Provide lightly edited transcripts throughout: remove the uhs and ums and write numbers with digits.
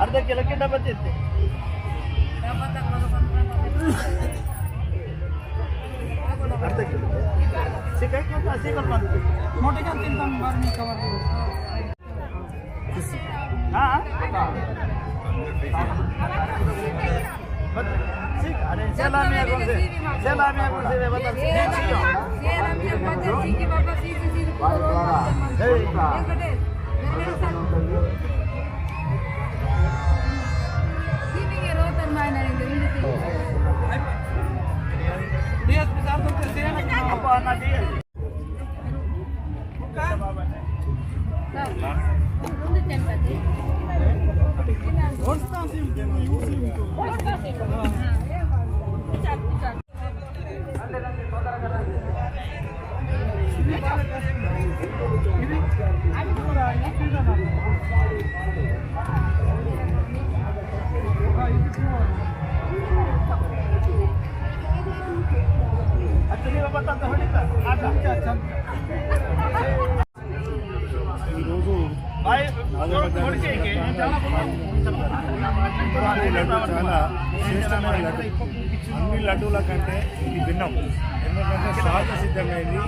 अर्धा किलो के डब्बा देते अर्धा किलो सिकाय का सिकल मान मोटे का 3 कम बार में कवर हां ठीक अरे सलामी कौन से बता सलामी बच्चे की बाबा सी చాలా శ్రేష్టమైన లడ్డు అన్ని లడ్డూల కంటే ఇది భిన్నం. ఎందుకంటే సహజ సిద్ధమైంది.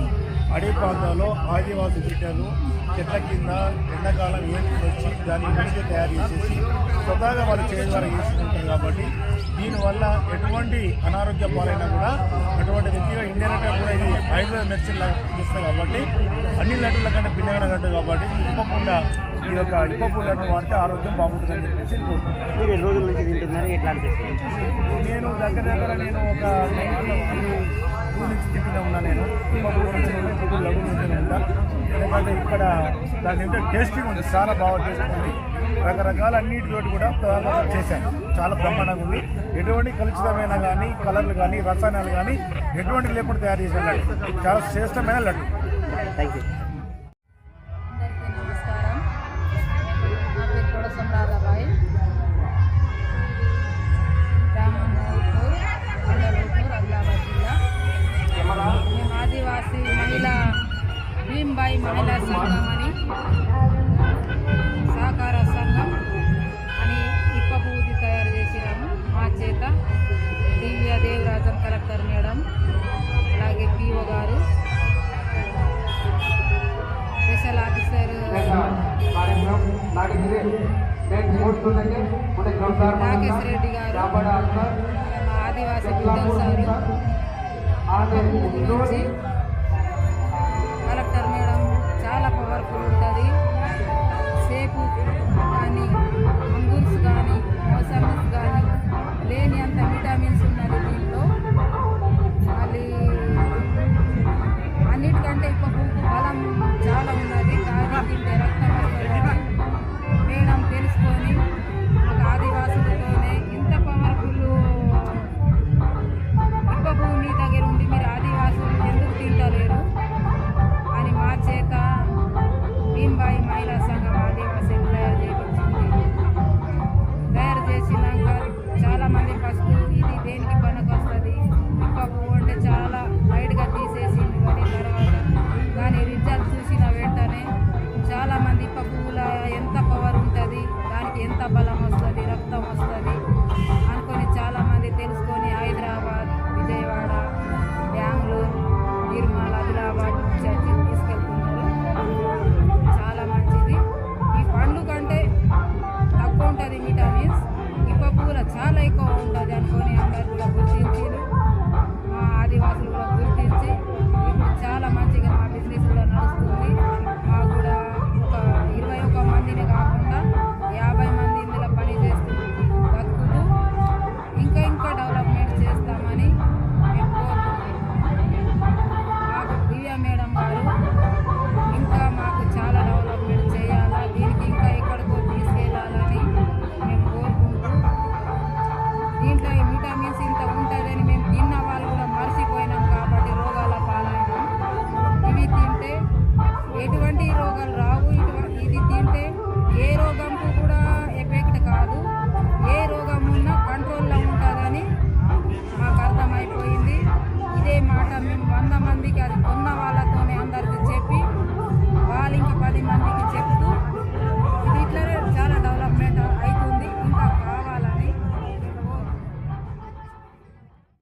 అడవి ప్రాంతాల్లో ఆదివాసి బిడ్డలు చెట్ల కింద ఎండాకాలం ఏడుకుని వచ్చి దాన్ని ఇంటికి తయారు చేసేసి స్వతహాగా వాళ్ళు చేయడం ద్వారా చేసుకుంటారు. కాబట్టి దీనివల్ల ఎటువంటి అనారోగ్య పాలైనా కూడా అటువంటి వ్యక్తిగా ఇండైరెక్ట్గా కూడా ఇది ఆయుర్వేద మెడిసిన్ లాగా ఇస్తుంది. కాబట్టి అన్ని లడ్డుల కంటే భిన్నమైన లడ్డు కాబట్టి తప్పకుండా ఈ యొక్క ఇప్పపు లడ్డు వాడితే ఆరోగ్యం బాగుంటుందని చెప్పేసి మీరు ఎన్ని రోజుల నుంచి తింటున్నారు? ఎట్లా అనిపిస్తుంది? నేను దగ్గర నేను ఒక 92 నుంచి తింటూనే ఉన్నా. నేను లడ్డు తింటూనే ఉంటా. ఎందుకంటే ఇక్కడ దాని ఏంటంటే టేస్టింగ్ ఉంది, చాలా బాగా టేస్ట్ ఉంది. రకరకాల అన్నిటితోటి కూడా ప్రధానంగా చేశాను. చాలా బ్రహ్మాండంగా ఉంది. ఎటువంటి కలుషితమైన కానీ కలర్లు కానీ రసాయనాలు కానీ ఎటువంటి లేకుండా తయారు చేసిన లడ్డు చాలా శ్రేష్టమైన లడ్డు. Thank you. ఆదివాసీ మహిళా భీంబాయి మహిళా సంఘం అని సహకార సంఘం అని ఇప్పబూది తయారు చేసినాము. మా చేత దివ్య దేవరాజన్ కలెక్టర్ మేడం, అలాగే పిఓ గారు, స్పెషల్ ఆఫీసర్ రాకేష్ రెడ్డి గారు, మా ఆదివాసీ బుద్ధన్ సారు గురించి కలెక్టర్ మేడం చాలా పవర్ఫుల్ ఉంటుంది. సేపు కానీ అంగూర్స్ కానీ మోసమ్స్ కానీ లేని అంత విటమిన్స్ ఉన్నది దీంట్లో. మళ్ళీ అన్నిటికంటే ఇప్పుడు బలం చాలా ఉన్నది. కాగి తింటే రక్తం వస్తుందని మేడం తెలుసుకొని ఒక ఆదివాసులతోనే ఇంత పవర్ఫుల్ ఇప్పపు మీ దగ్గర ఉండి మీరు ఆదివాసులు ఎందుకు తింటలేరు అని మా చేత భీంబాయి మహిళా సంఘం ఆదివాసీలు తయారు చేయించింది. మందికి అది